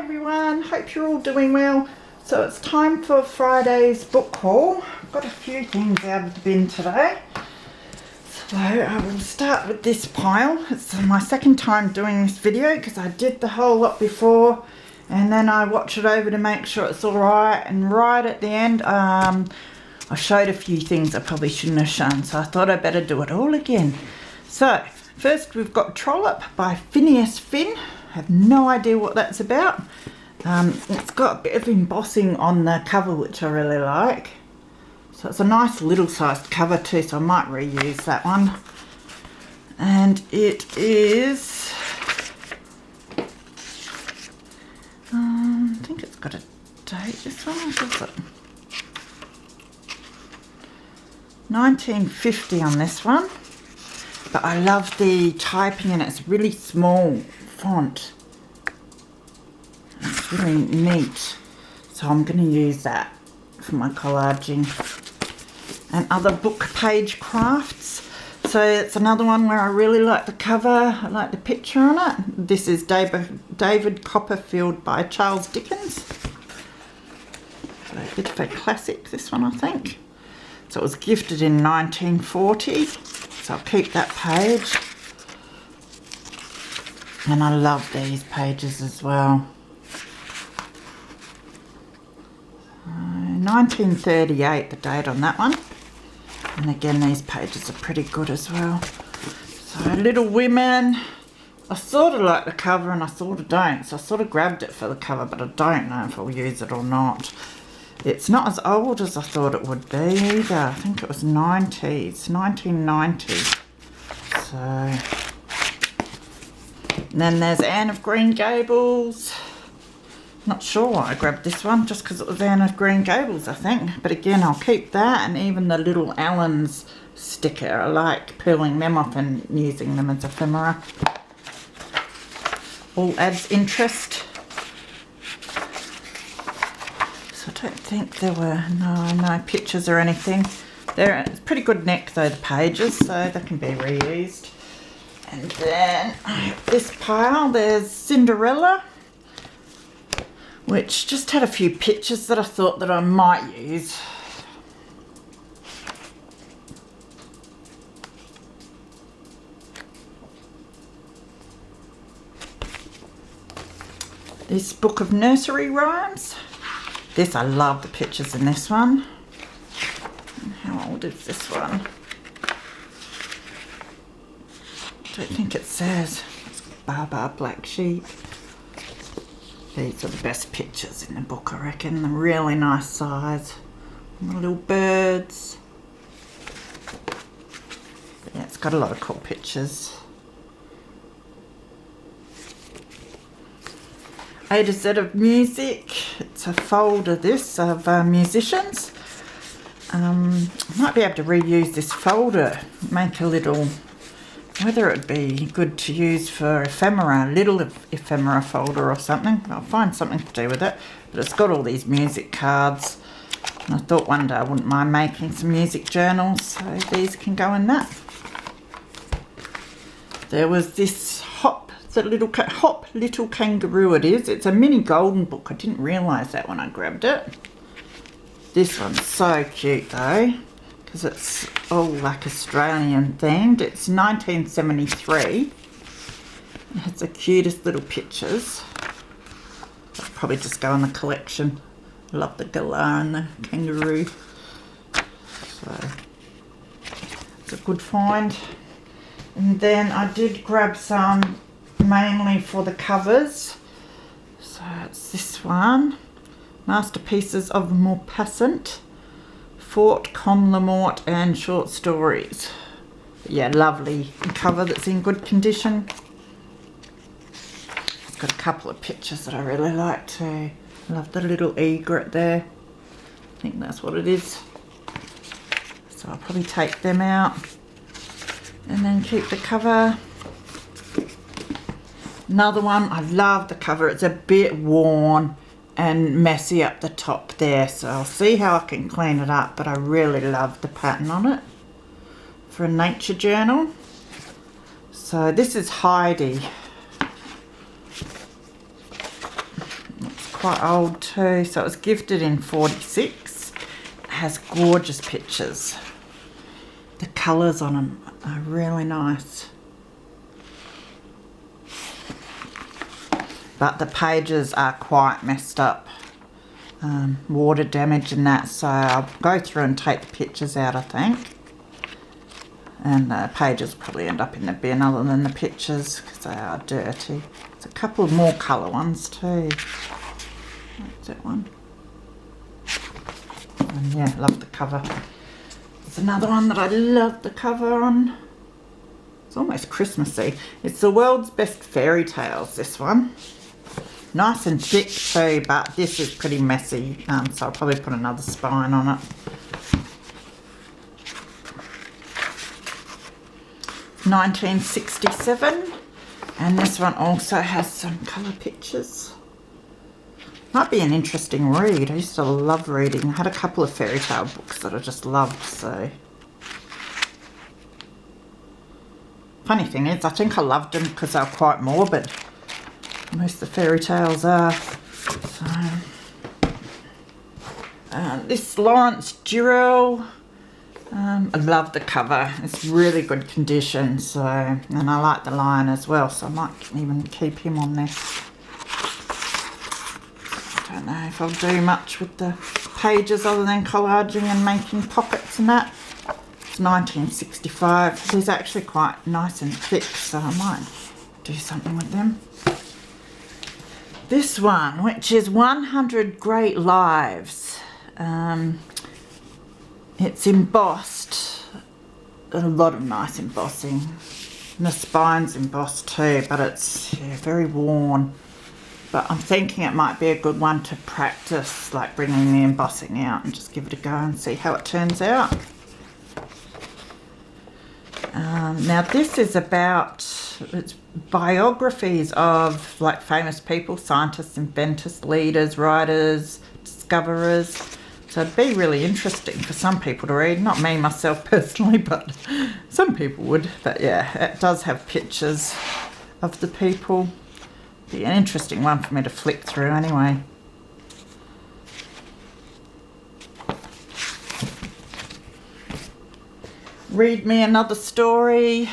everyone, hope you're all doing well. So it's time for Friday's book haul. I've got a few things out of the bin today. So I will start with this pile. It's my second time doing this video because I did the whole lot before and then I watch it over to make sure it's alright, and right at the end I showed a few things I probably shouldn't have shown, so I thought I'd better do it all again. So first we've got Trollop by Phineas Finn. I have no idea what that's about. It's got a bit of embossing on the cover which I really like. So it's a nice little sized cover too, so I might reuse that one. And it is, I think it's got a date, this one, or does it? 1950 on this one. But I love the typing and it's really small font. It's really neat. So I'm going to use that for my collaging. And other book page crafts. So it's another one where I really like the cover. I like the picture on it. This is David Copperfield by Charles Dickens. So a bit of a classic, this one I think. So it was gifted in 1940. So I'll keep that page. And I love these pages as well. 1938, the date on that one. And again, these pages are pretty good as well. So Little Women. I sort of like the cover and I sort of don't. So I sort of grabbed it for the cover, but I don't know if I'll use it or not. It's not as old as I thought it would be either. I think it was 90s, 1990. So, and then there's Anne of Green Gables. Not sure why I grabbed this one, just because it was Anne of Green Gables, I think. But again, I'll keep that, and even the little Allen's sticker. I like peeling them off and using them as ephemera. All adds interest. So I don't think there were no pictures or anything. It's pretty good neck though, the pages, so they can be reused. And then this pile, there's Cinderella, which just had a few pictures that I thought that I might use. This book of nursery rhymes. This, I love the pictures in this one. How old is this one? I don't think it says. It's Baba Black Sheep. These are the best pictures in the book, I reckon. They're really nice size. And the little birds. But yeah, it's got a lot of cool pictures. A to Z of Music. It's a folder, this, of musicians. I might be able to reuse this folder. Make a little, whether it be good to use for ephemera, a little ephemera folder or something. I'll find something to do with it. But it's got all these music cards. And I thought one day I wouldn't mind making some music journals. So these can go in that. There was this Hop Little Kangaroo it is. It's a mini golden book. I didn't realise that when I grabbed it. This one's so cute though, because it's all like Australian themed. It's 1973. It has the cutest little pictures. I'll probably just go in the collection. I love the galah and the kangaroo. So it's a good find. And then I did grab some mainly for the covers. So it's this one. Masterpieces of Maupassant, Fort Conlemort and Short Stories. Yeah, lovely cover that's in good condition. It's got a couple of pictures that I really like too. I love the little egret there. I think that's what it is. So I'll probably take them out and then keep the cover. Another one, I love the cover. It's a bit worn and messy up the top there, so I'll see how I can clean it up, but I really love the pattern on it for a nature journal. So this is Heidi. quite old too, so it was gifted in 46. It has gorgeous pictures. The colours on them are really nice. But the pages are quite messed up. Water damage and that, so I'll go through and take the pictures out, I think. And the pages probably end up in the bin other than the pictures because they are dirty. There's a couple of more colour ones too. What's that one? And yeah, love the cover. There's another one that I love the cover on. It's almost Christmassy. It's The World's Best Fairy Tales, this one. Nice and thick too, but this is pretty messy, so I'll probably put another spine on it. 1967, and this one also has some colour pictures. Might be an interesting read. I used to love reading. I had a couple of fairy tale books that I just loved, so. Funny thing is, I think I loved them because they were quite morbid. Most of the fairy tales are. So, this Lawrence Durrell. I love the cover. It's really good condition. So, and I like the lion as well. So I might even keep him on there. I don't know if I'll do much with the pages other than collaging and making pockets and that. It's 1965. These are actually quite nice and thick, so I might do something with them. This one, which is 100 Great Lives. It's embossed. A lot of nice embossing. And the spine's embossed too, but it's very worn. But I'm thinking it might be a good one to practice, like bringing the embossing out and just give it a go and see how it turns out. Now this is about, it's biographies of like famous people, scientists, inventors, leaders, writers, discoverers. So it'd be really interesting for some people to read. Not me myself personally, but some people would. But yeah, it does have pictures of the people. Be an interesting one for me to flick through anyway. Read Me Another Story.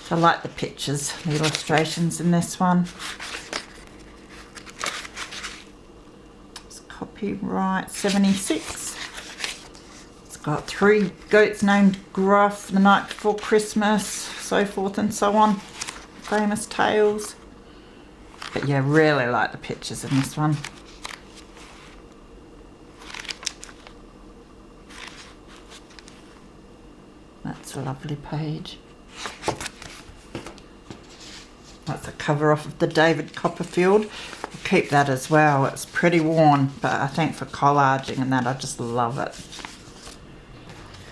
I like the pictures, the illustrations in this one. It's copyright 76. It's got 3 goats named Gruff, The Night Before Christmas, so forth and so on. Famous tales. But yeah, really like the pictures in this one. That's a lovely page. That's a cover off of the David Copperfield. I'll keep that as well. It's pretty worn, but I think for collaging and that, I just love it.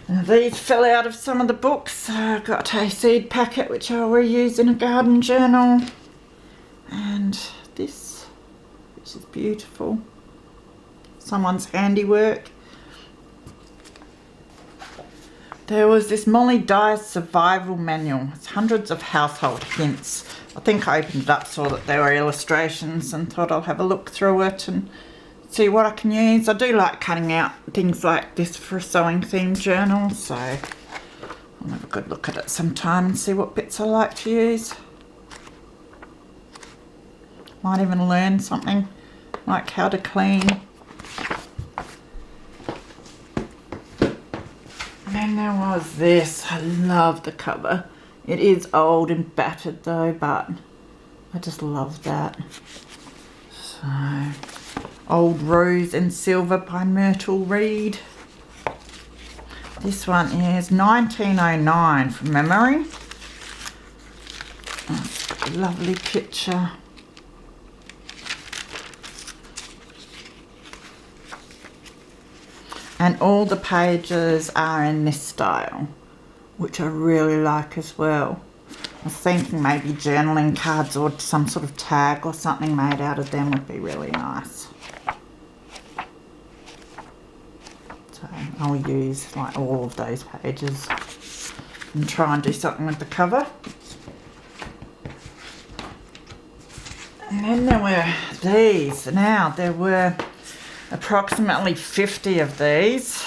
Now, these fell out of some of the books. I've got a seed packet which I'll reuse in a garden journal. And this, which is beautiful. Someone's handiwork. There was this Molly Dye's survival manual. It's hundreds of household hints. I think I opened it up, saw that there were illustrations and thought I'll have a look through it and see what I can use. I do like cutting out things like this for a sewing themed journal, so I'll have a good look at it sometime and see what bits I like to use. Might even learn something like how to clean. And then there was this. I love the cover. It is old and battered though, but I just love that. So, Old Rose and Silver by Myrtle Reed. This one is 1909 from memory. That's a lovely picture. And all the pages are in this style, which I really like as well. I was thinking maybe journaling cards or some sort of tag or something made out of them would be really nice. So I'll use like all of those pages and try and do something with the cover. And then there were these. Now, there were approximately 50 of these.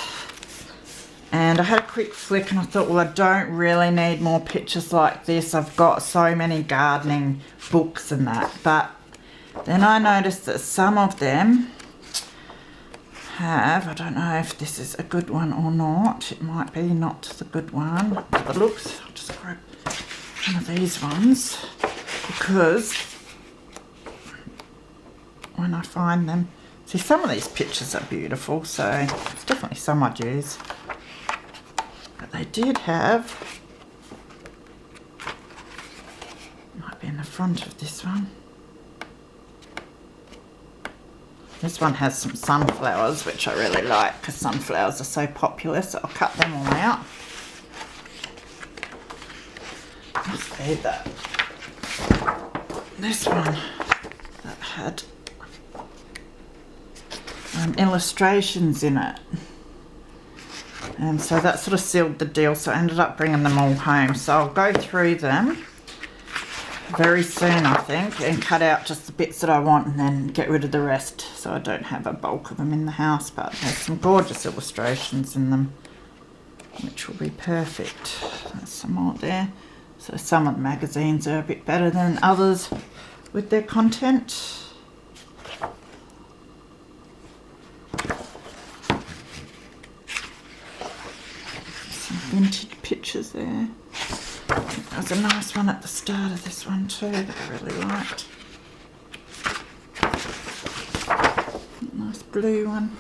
And I had a quick flick and I thought, well, I don't really need more pictures like this. I've got so many gardening books and that. But then I noticed that some of them have, I don't know if this is a good one or not. It might be not the good one. By the looks, I'll just grab one of these ones because when I find them, see, some of these pictures are beautiful, so it's definitely some I'd use. But they did have, might be in the front of this one. This one has some sunflowers, which I really like because sunflowers are so popular, so I'll cut them all out. Let's leave that. This one that had illustrations in it. And so that sort of sealed the deal, so I ended up bringing them all home. So I'll go through them very soon, I think, and cut out just the bits that I want and then get rid of the rest so I don't have a bulk of them in the house. But there's some gorgeous illustrations in them, which will be perfect. There's some more there. So some of the magazines are a bit better than others with their content. Some vintage pictures there. There was a nice one at the start of this one too that I really liked. Nice blue one.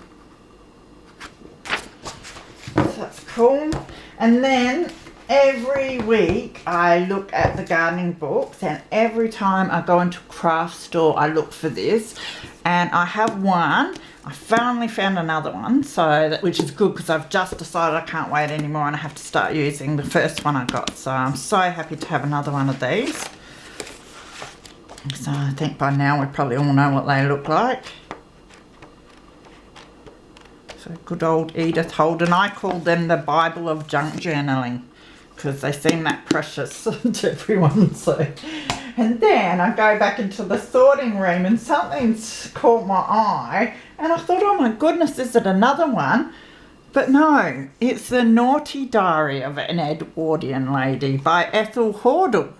So that's cool. And then every week I look at the gardening books, and every time I go into a craft store I look for this, and I have one. I finally found another one, so which is good because I've just decided I can't wait anymore and I have to start using the first one I got. So I'm so happy to have another one of these. So I think by now we probably all know what they look like. So good old Edith Holden. I call them the Bible of junk journaling because they seem that precious to everyone. So, and then I go back into the sorting room and something's caught my eye. And I thought, oh my goodness, is it another one? But no, it's the Naughty Diary of an Edwardian Lady by Ethel Hordle.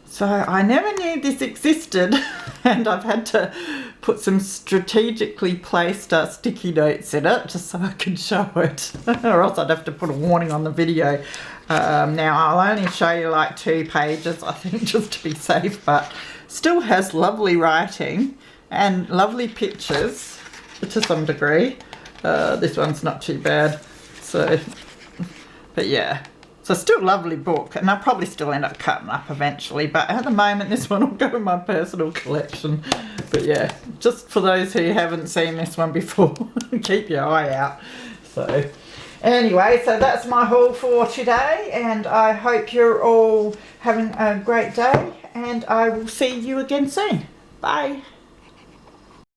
So I never knew this existed, and I've had to put some strategically placed sticky notes in it just so I can show it, or else I'd have to put a warning on the video. Now I'll only show you like 2 pages, I think, just to be safe, but still has lovely writing and lovely pictures to some degree. This one's not too bad, so, but yeah, so still a lovely book, and I'll probably still end up cutting up eventually, but at the moment this one will go in my personal collection. But yeah, just for those who haven't seen this one before, keep your eye out. So anyway, so that's my haul for today, and I hope you're all having a great day, and I will see you again soon. Bye.